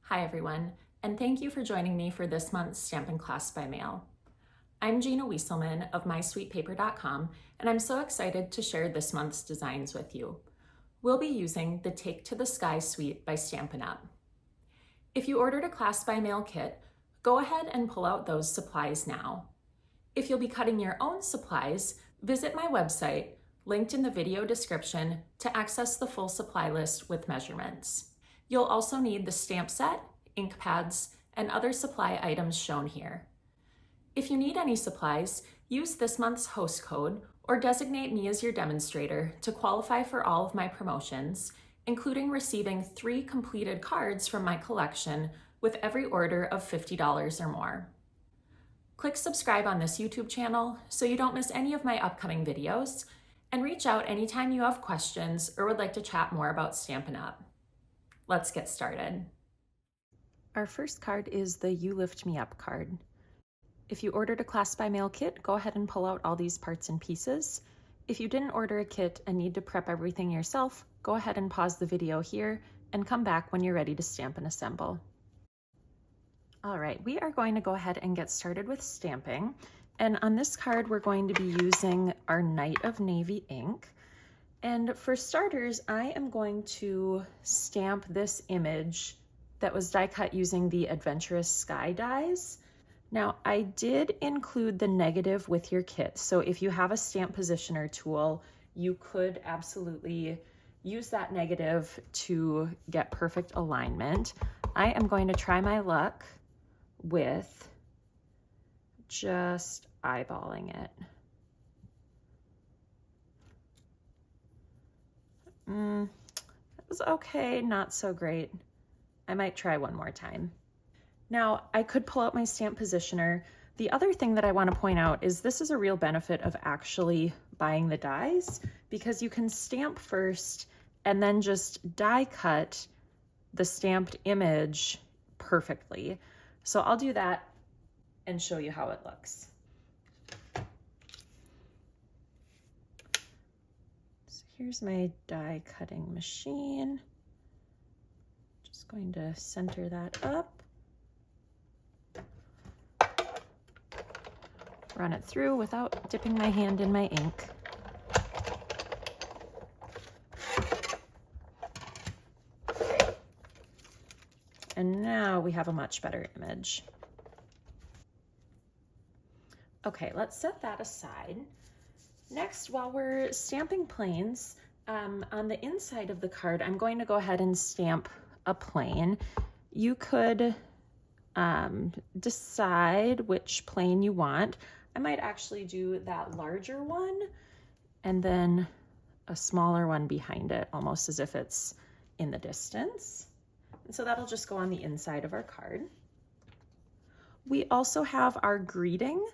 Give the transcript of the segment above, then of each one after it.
Hi everyone, and thank you for joining me for this month's Stampin' Class by Mail. I'm Gina Wieselman of MySweetPaper.com, and I'm so excited to share this month's designs with you. We'll be using the Take to the Sky suite by Stampin' Up. If you ordered a Class by Mail kit, go ahead and pull out those supplies now. If you'll be cutting your own supplies, visit my website, linked in the video description, to access the full supply list with measurements. You'll also need the stamp set, ink pads, and other supply items shown here. If you need any supplies, use this month's host code or designate me as your demonstrator to qualify for all of my promotions, including receiving 3 completed cards from my collection with every order of $50 or more. Click subscribe on this YouTube channel so you don't miss any of my upcoming videos, and reach out anytime you have questions or would like to chat more about Stampin' Up. Let's get started. Our first card is the You Lift Me Up card. If you ordered a Class by Mail kit, go ahead and pull out all these parts and pieces. If you didn't order a kit and need to prep everything yourself, go ahead and pause the video here and come back when you're ready to stamp and assemble. All right, we are going to go ahead and get started with stamping. And on this card, we're going to be using our Night of Navy ink. And for starters, I am going to stamp this image that was die cut using the Adventurous Sky dies. Now, I did include the negative with your kit, so if you have a stamp positioner tool, you could absolutely use that negative to get perfect alignment. I am going to try my luck with just eyeballing it. It was okay, not so great. I might try one more time. Now, I could pull out my stamp positioner. The other thing that I want to point out is this is a real benefit of actually buying the dies, because you can stamp first and then just die cut the stamped image perfectly. So I'll do that and show you how it looks. So here's my die cutting machine. Just going to center that up. Run it through without dipping my hand in my ink. And now we have a much better image. Okay, let's set that aside. Next, while we're stamping planes, on the inside of the card, I'm going to go ahead and stamp a plane. You could decide which plane you want. I might actually do that larger one and then a smaller one behind it, almost as if it's in the distance. And so that'll just go on the inside of our card. We also have our greeting,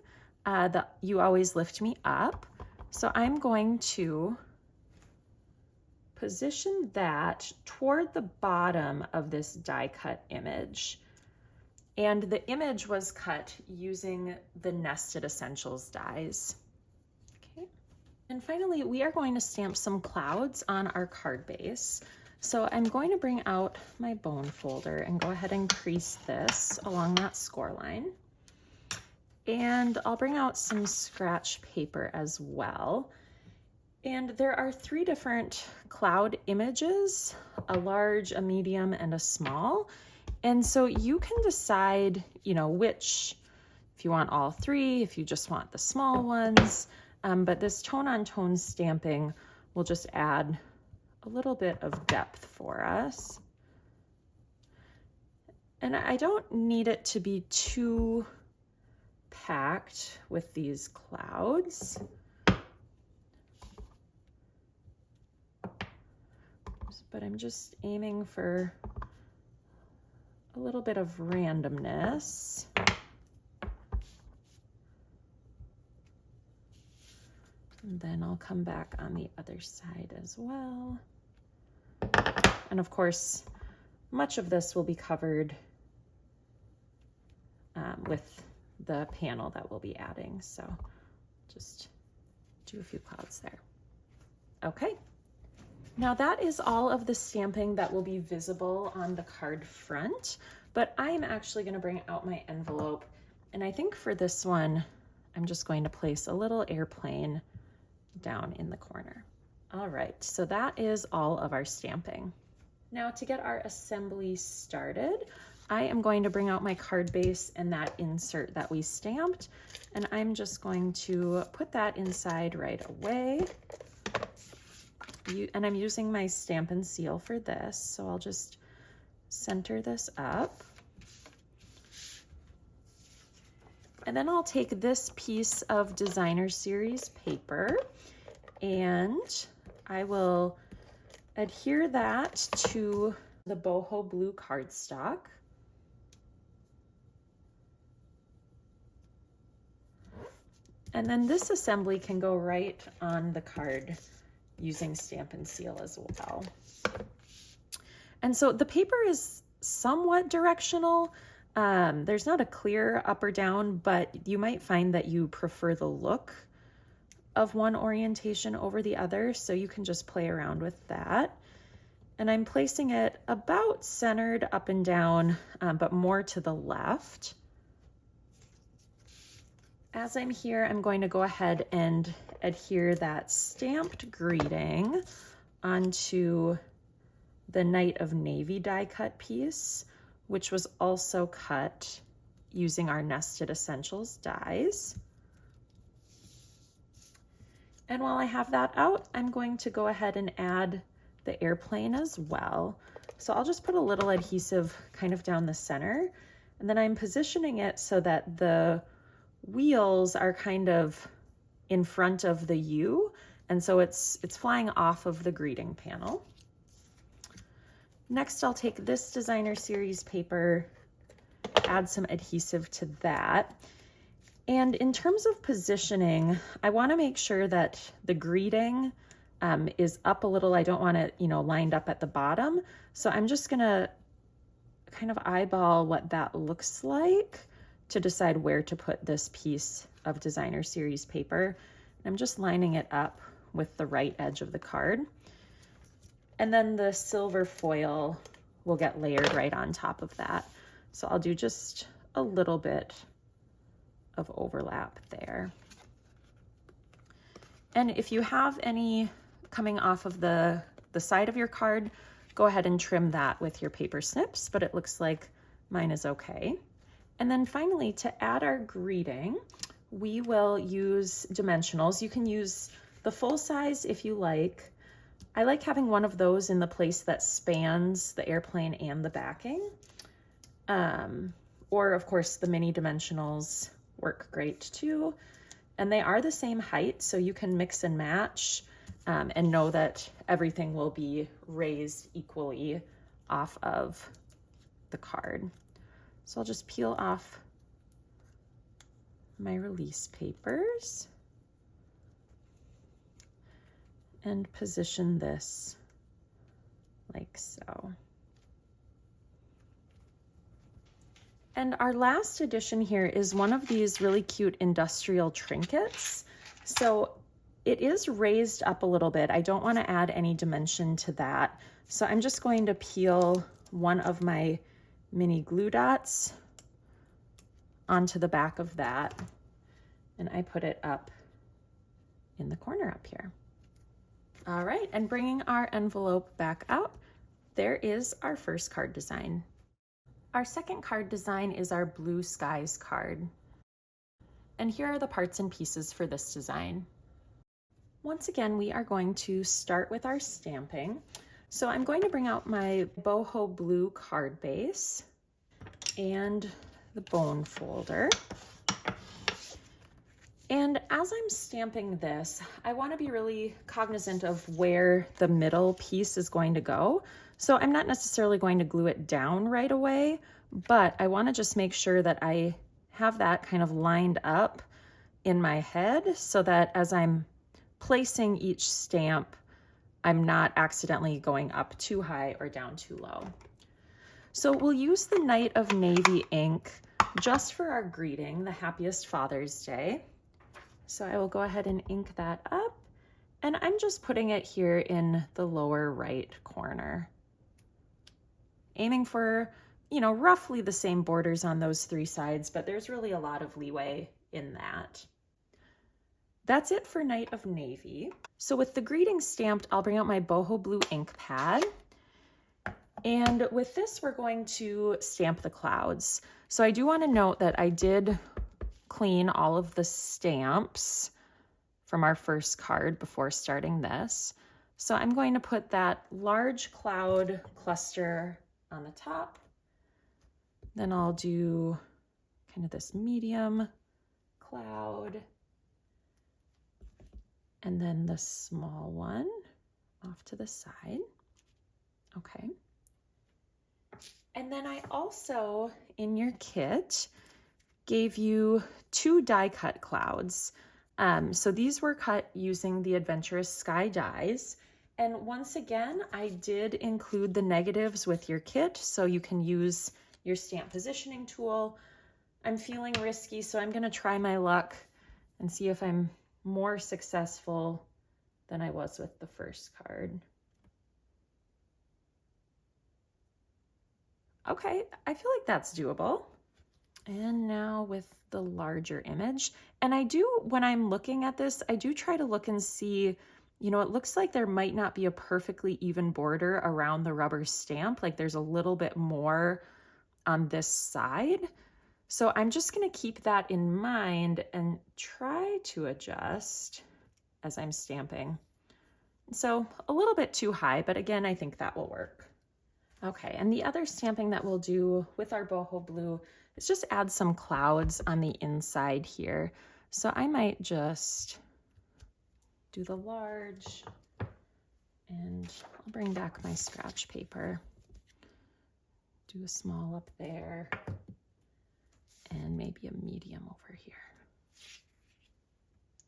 the You Always Lift Me Up. So I'm going to position that toward the bottom of this die cut image. And the image was cut using the Nested Essentials dies. Okay. And finally, we are going to stamp some clouds on our card base. So I'm going to bring out my bone folder and go ahead and crease this along that score line. And I'll bring out some scratch paper as well. And there are 3 different cloud images, a large, a medium, and a small. And so you can decide, which, if you want all 3, if you just want the small ones, but this tone-on-tone stamping will just add a little bit of depth for us. And I don't need it to be too packed with these clouds. But I'm just aiming for a little bit of randomness. And then I'll come back on the other side as well. And of course, much of this will be covered with the panel that we'll be adding. So just do a few clouds there. Okay. Now that is all of the stamping that will be visible on the card front. But I'm actually gonna bring out my envelope, and I think for this one, I'm just going to place a little airplane down in the corner. All right, so that is all of our stamping. Now to get our assembly started, I am going to bring out my card base and that insert that we stamped, and I'm just going to put that inside right away. And I'm using my Stampin' seal for this, so I'll just center this up. And then I'll take this piece of Designer Series paper and I will adhere that to the boho blue cardstock. And then this assembly can go right on the card using Stampin' seal as well. And so the paper is somewhat directional. There's not a clear up or down, but you might find that you prefer the look of one orientation over the other, so you can just play around with that. And I'm placing it about centered up and down, but more to the left. As I'm here, I'm going to go ahead and adhere that stamped greeting onto the Night of Navy die cut piece, which was also cut using our Nested Essentials dies. And while I have that out, I'm going to go ahead and add the airplane as well. So I'll just put a little adhesive kind of down the center, and then I'm positioning it so that the wheels are kind of in front of the U, and so it's flying off of the greeting panel. Next, I'll take this Designer Series paper, add some adhesive to that. And in terms of positioning, I want to make sure that the greeting is up a little. I don't want it, lined up at the bottom. So I'm just going to kind of eyeball what that looks like to decide where to put this piece of Designer Series paper. I'm just lining it up with the right edge of the card. And then the silver foil will get layered right on top of that. So I'll do just a little bit of overlap there. And if you have any coming off of the side of your card, go ahead and trim that with your paper snips, but it looks like mine is okay. And then finally, to add our greeting, we will use dimensionals. You can use the full size if you like. I like having one of those in the place that spans the airplane and the backing. Or of course the mini dimensionals work great too. And they are the same height, so you can mix and match and know that everything will be raised equally off of the card. So I'll just peel off my release papers and position this like so. And our last addition here is one of these really cute industrial trinkets. So it is raised up a little bit. I don't want to add any dimension to that. So I'm just going to peel one of my mini glue dots onto the back of that, and I put it up in the corner up here. All right, and bringing our envelope back out, there is our first card design. Our second card design is our Blue Skies card. And here are the parts and pieces for this design. Once again, we are going to start with our stamping. So I'm going to bring out my boho blue card base and the bone folder. And as I'm stamping this, I want to be really cognizant of where the middle piece is going to go. So I'm not necessarily going to glue it down right away, but I want to just make sure that I have that kind of lined up in my head so that as I'm placing each stamp, I'm not accidentally going up too high or down too low. So we'll use the Night of Navy ink just for our greeting, the Happiest Father's Day. So I will go ahead and ink that up, and I'm just putting it here in the lower right corner, aiming for you know, roughly the same borders on those 3 sides, but there's really a lot of leeway in that. That's it for Night of Navy. So with the greeting stamped, I'll bring out my boho blue ink pad. And with this, we're going to stamp the clouds. So I do want to note that I did clean all of the stamps from our first card before starting this. So I'm going to put that large cloud cluster on the top. Then I'll do kind of this medium cloud. And then the small one off to the side. Okay. And then I also, in your kit, gave you 2 die cut clouds. So these were cut using the Adventurous Sky dies. And once again, I did include the negatives with your kit, so you can use your stamp positioning tool. I'm feeling risky, so I'm gonna try my luck and see if I'm more successful than I was with the first card. Okay, I feel like that's doable. And now with the larger image, and I do, when I'm looking at this, I do try to look and see, you know, it looks like there might not be a perfectly even border around the rubber stamp, like there's a little bit more on this side. So I'm just gonna keep that in mind and try to adjust as I'm stamping. So a little bit too high, but again, I think that will work. Okay, and the other stamping that we'll do with our boho blue is just add some clouds on the inside here. So I might just do the large, and I'll bring back my scratch paper. Do a small up there, and maybe a medium over here.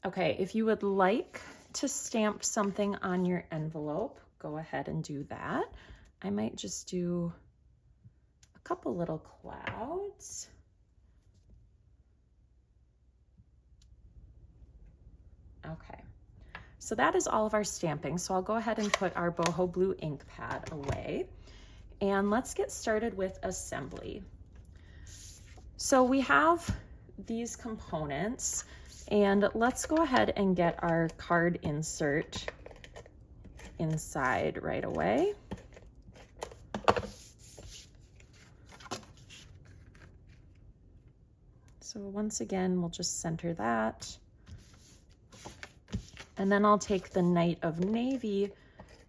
Okay, if you would like to stamp something on your envelope, go ahead and do that. I might just do a couple little clouds. Okay, so that is all of our stamping. So I'll go ahead and put our boho blue ink pad away, and let's get started with assembly. So we have these components, and let's go ahead and get our card insert inside right away. So once again, we'll just center that. And then I'll take the Night of Navy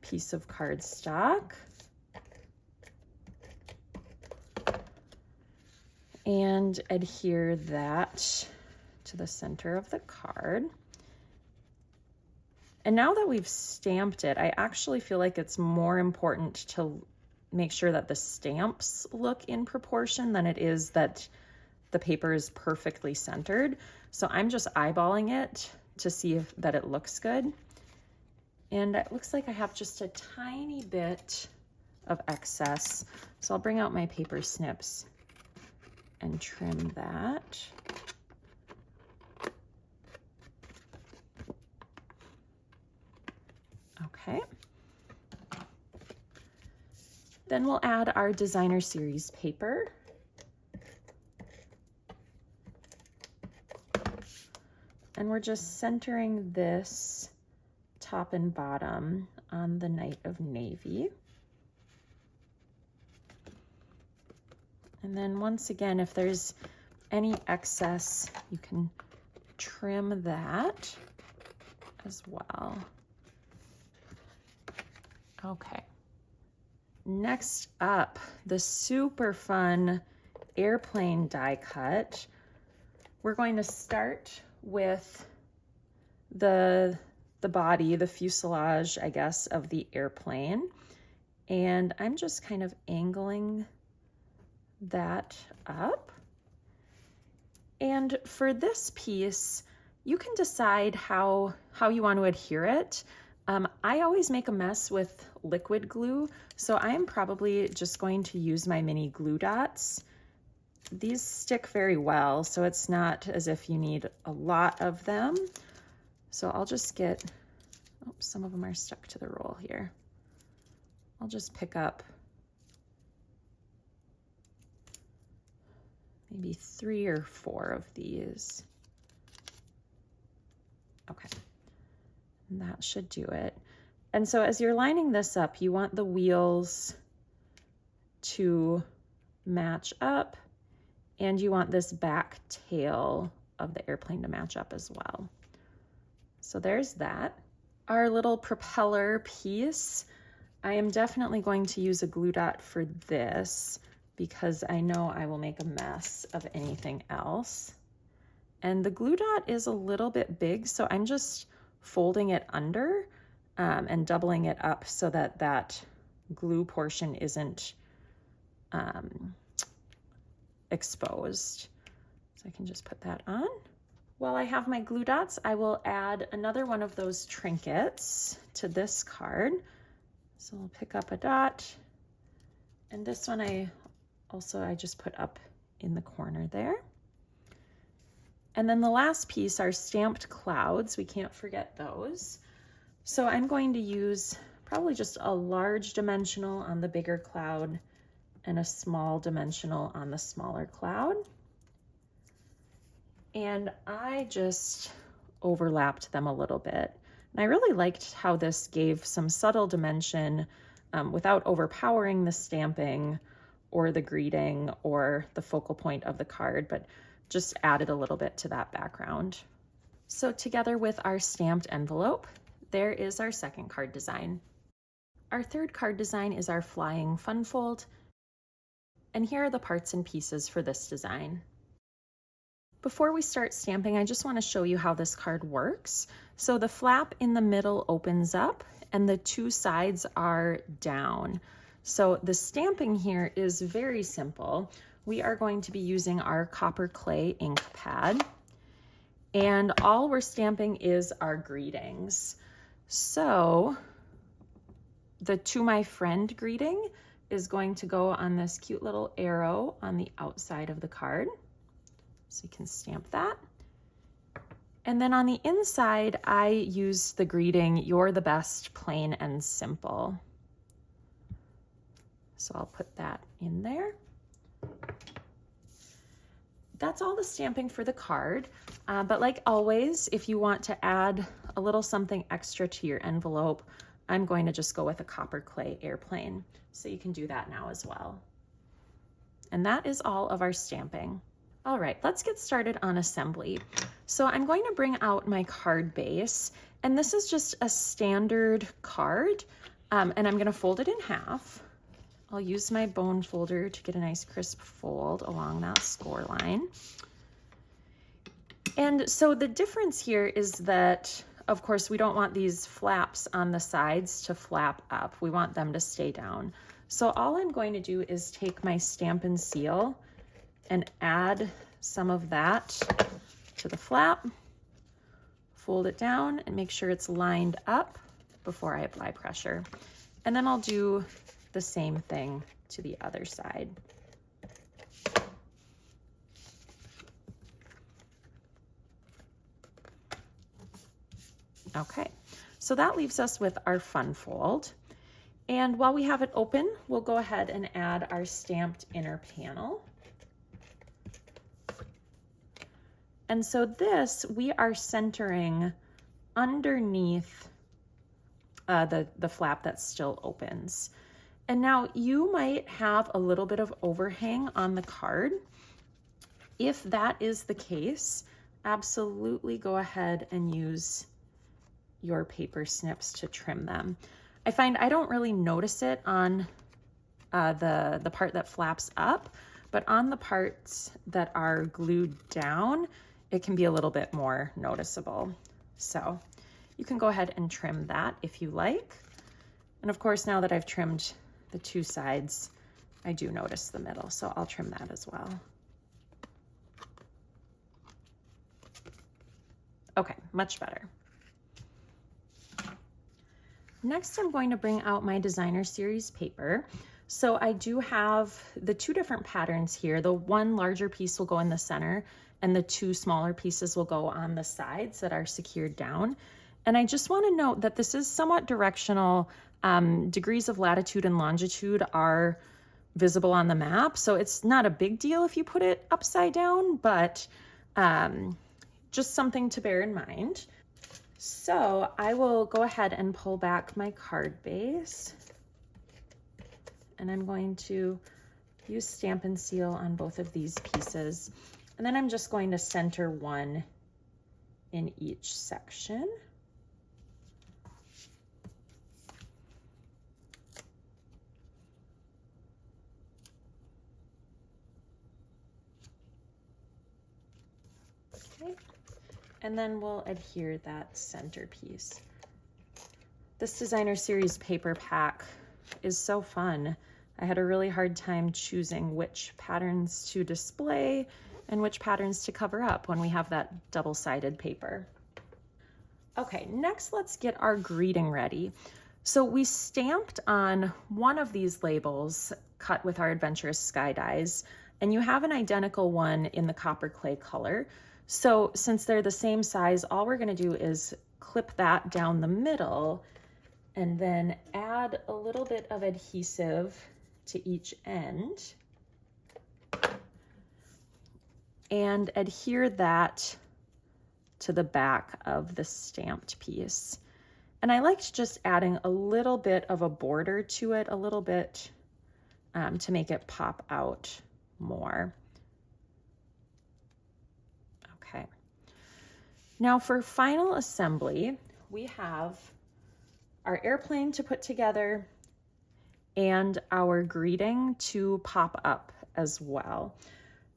piece of cardstock and adhere that to the center of the card. And now that we've stamped it, I actually feel like it's more important to make sure that the stamps look in proportion than it is that the paper is perfectly centered. So I'm just eyeballing it to see if that it looks good. And it looks like I have just a tiny bit of excess. So I'll bring out my paper snips and trim that. Okay. Then we'll add our designer series paper. And we're just centering this top and bottom on the Night of Navy. And then once again, if there's any excess, you can trim that as well. Okay. Next up, the super fun airplane die cut. We're going to start with the body, the fuselage, I guess, of the airplane. And I'm just kind of angling that up. And for this piece, you can decide how you want to adhere it. I always make a mess with liquid glue, so I am probably just going to use my mini glue dots. These stick very well, so it's not as if you need a lot of them. So I'll just get, oh, some of them are stuck to the roll here. I'll just pick up maybe 3 or 4 of these. Okay, and that should do it. And so as you're lining this up, you want the wheels to match up, and you want this back tail of the airplane to match up as well. So there's that. Our little propeller piece, I am definitely going to use a glue dot for this because I know I will make a mess of anything else. And the glue dot is a little bit big, so I'm just folding it under and doubling it up so that that glue portion isn't exposed. So I can just put that on. While I have my glue dots, I will add another one of those trinkets to this card. So I'll pick up a dot, and this one I just put up in the corner there. And then the last piece are stamped clouds. We can't forget those. So I'm going to use probably just a large dimensional on the bigger cloud and a small dimensional on the smaller cloud. And I just overlapped them a little bit. And I really liked how this gave some subtle dimension without overpowering the stamping or the greeting or the focal point of the card, but just added a little bit to that background. So together with our stamped envelope, there is our second card design. Our third card design is our flying fun fold. And here are the parts and pieces for this design. Before we start stamping, I just want to show you how this card works. So the flap in the middle opens up and the 2 sides are down. So the stamping here is very simple. We are going to be using our copper clay ink pad, and all we're stamping is our greetings. So the "To My Friend" greeting is going to go on this cute little arrow on the outside of the card. So you can stamp that. And then on the inside, I use the greeting, "You're the best, plain and simple." So I'll put that in there. That's all the stamping for the card. But like always, if you want to add a little something extra to your envelope, I'm going to just go with a copper clay airplane. So you can do that now as well. And that is all of our stamping. All right, let's get started on assembly. So I'm going to bring out my card base, and this is just a standard card, and I'm gonna fold it in half. I'll use my bone folder to get a nice crisp fold along that score line. And so the difference here is that, of course, we don't want these flaps on the sides to flap up. We want them to stay down. So all I'm going to do is take my Stampin' Seal and add some of that to the flap, fold it down and make sure it's lined up before I apply pressure. And then I'll do the same thing to the other side. Okay, so that leaves us with our fun fold. And while we have it open, we'll go ahead and add our stamped inner panel. And so this, we are centering underneath the flap that still opens. And now you might have a little bit of overhang on the card. If that is the case, absolutely go ahead and use your paper snips to trim them. I find I don't really notice it on the part that flaps up, but on the parts that are glued down, it can be a little bit more noticeable. So you can go ahead and trim that if you like. And of course, now that I've trimmed the 2 sides, I do notice the middle, so I'll trim that as well. Okay, much better. Next, I'm going to bring out my Designer Series paper. So I do have the 2 different patterns here. The 1 larger piece will go in the center, and the 2 smaller pieces will go on the sides that are secured down. And I just want to note that this is somewhat directional. Degrees of latitude and longitude are visible on the map. So it's not a big deal if you put it upside down, but just something to bear in mind. So I will go ahead and pull back my card base, and I'm going to use Stampin' Seal on both of these pieces. And then I'm just going to center one in each section. Okay. And then we'll adhere that centerpiece. This designer series paper pack is so fun. I had a really hard time choosing which patterns to display and which patterns to cover up when we have that double-sided paper. Okay, next let's get our greeting ready. So we stamped on one of these labels cut with our Adventurous Sky dies, and you have an identical one in the copper clay color. So since they're the same size, all we're gonna do is clip that down the middle and then add a little bit of adhesive to each end and adhere that to the back of the stamped piece. And I liked just adding a little bit of a border to it, a little bit to make it pop out more. Okay. Now for final assembly, we have our airplane to put together and our greeting to pop up as well.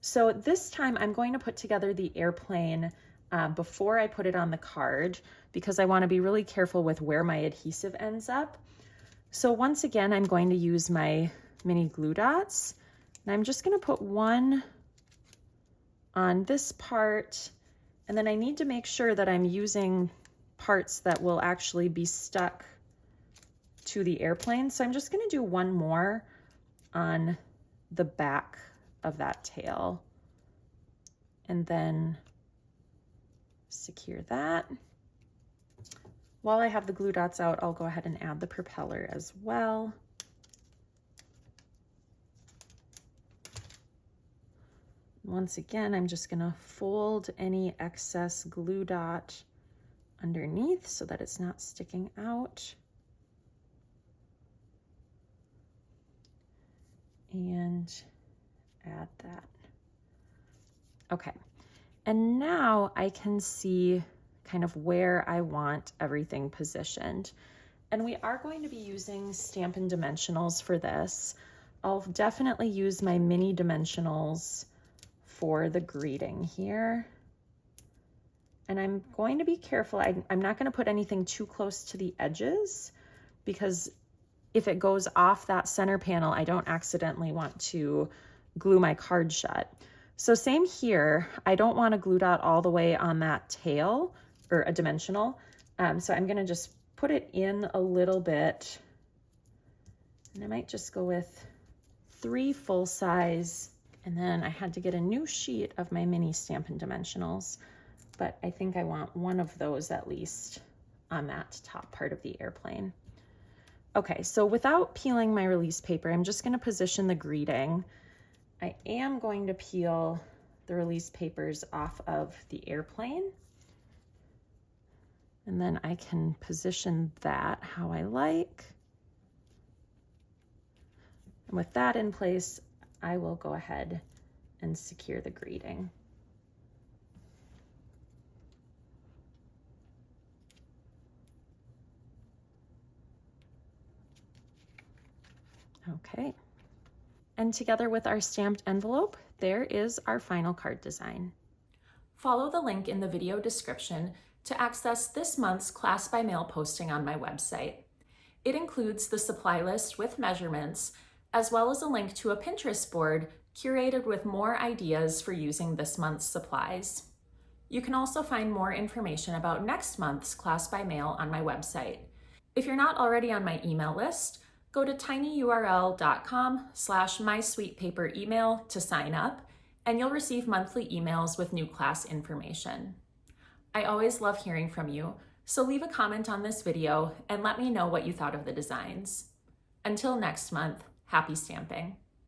So this time I'm going to put together the airplane before I put it on the card because I want to be really careful with where my adhesive ends up. So once again, I'm going to use my mini glue dots, and I'm just going to put one on this part, and then I need to make sure that I'm using parts that will actually be stuck to the airplane. So I'm just going to do one more on the back of that tail and then secure that. While I have the glue dots out, I'll go ahead and add the propeller as well. Once again, I'm just going to fold any excess glue dot underneath so that it's not sticking out. And add that. Okay, and now I can see kind of where I want everything positioned. And we are going to be using Stampin' Dimensionals for this. I'll definitely use my mini dimensionals for the greeting here. And I'm going to be careful. I'm not going to put anything too close to the edges because if it goes off that center panel, I don't accidentally want to glue my card shut. So same here, I don't want a glue dot all the way on that tail or a dimensional. So I'm gonna just put it in a little bit, and I might just go with 3 full size. And then I had to get a new sheet of my mini Stampin' Dimensionals, but I think I want one of those at least on that top part of the airplane. Okay, so without peeling my release paper, I'm just gonna position the greeting. I am going to peel the release papers off of the airplane. And then I can position that how I like. And with that in place, I will go ahead and secure the greeting. Okay. And together with our stamped envelope, there is our final card design. Follow the link in the video description to access this month's Class by Mail posting on my website. It includes the supply list with measurements, as well as a link to a Pinterest board curated with more ideas for using this month's supplies. You can also find more information about next month's Class by Mail on my website. If you're not already on my email list, go to tinyurl.com/mysweetpaperemail to sign up, and you'll receive monthly emails with new class information. I always love hearing from you, so leave a comment on this video and let me know what you thought of the designs. Until next month, happy stamping.